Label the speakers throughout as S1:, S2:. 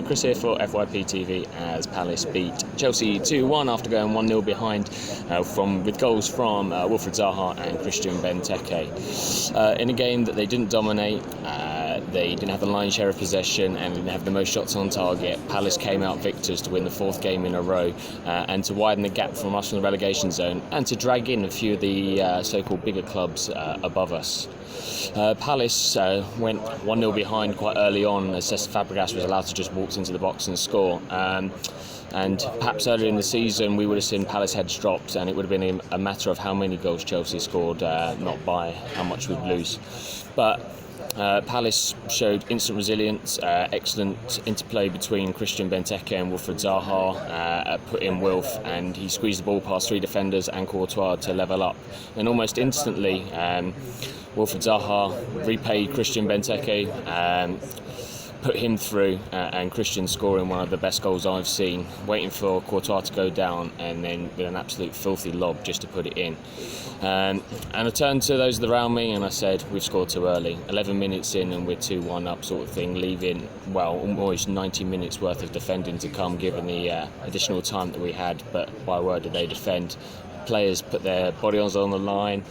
S1: Chris here for FYP TV as Palace beat Chelsea 2-1 after going 1-0 behind with goals from Wilfried Zaha and Christian Benteke. In a game that they didn't dominate, they didn't have the lion's share of possession and didn't have the most shots on target. Palace came out victors to win the fourth game in a row and to widen the gap from us from the relegation zone and to drag in a few of the so-called bigger clubs above us. Palace went 1-0 behind quite early on as Cesc Fabregas was allowed to just walk into the box and score. And perhaps earlier in the season we would have seen Palace heads dropped and it would have been a matter of how many goals Chelsea scored, not by how much we'd lose. But Palace showed instant resilience, excellent interplay between Christian Benteke and Wilfried Zaha, put in Wilf and he squeezed the ball past three defenders and Courtois to level up. And almost instantly Wilfried Zaha repaid Christian Benteke, put him through and Christian scoring one of the best goals I've seen, waiting for Courtois to go down and then with an absolute filthy lob just to put it in. And I turned to those around me and I said, we've scored too early. 11 minutes in and we're 2-1 up sort of thing, leaving, well, almost 90 minutes worth of defending to come given the additional time that we had. But by word did they defend. Players put their bodies on the line.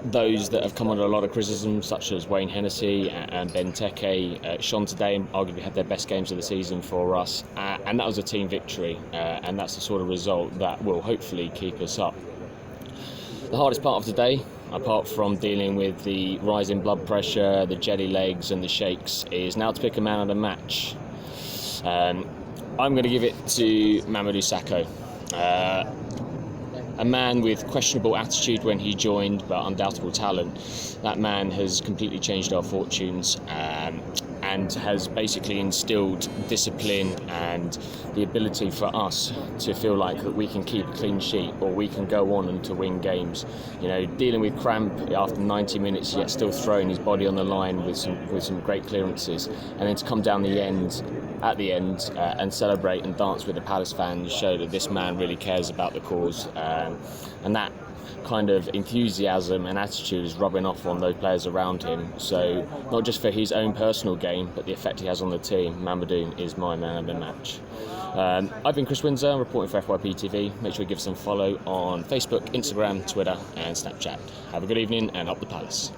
S1: Those that have come under a lot of criticism, such as Wayne Hennessy and Benteke, shone today and arguably had their best games of the season for us. And that was a team victory. And that's the sort of result that will hopefully keep us up. The hardest part of today, apart from dealing with the rising blood pressure, the jelly legs and the shakes, is now to pick a man of the match. I'm going to give it to Mamadou Sakho. A man with questionable attitude when he joined, but undoubtable talent. That man has completely changed our fortunes and has basically instilled discipline and the ability for us to feel like that we can keep a clean sheet or we can go on and to win games. You know, dealing with cramp after 90 minutes, yet still throwing his body on the line with some great clearances, and then to come down at the end and celebrate and dance with the Palace fans show that this man really cares about the cause, and that kind of enthusiasm and attitude is rubbing off on those players around him. So not just for his own personal game, but the effect he has on the team, Mamadou is my man of the match. I've been Chris Windsor, reporting for FYP TV. Make sure you give us a follow on Facebook, Instagram, Twitter and Snapchat. Have a good evening and up the Palace.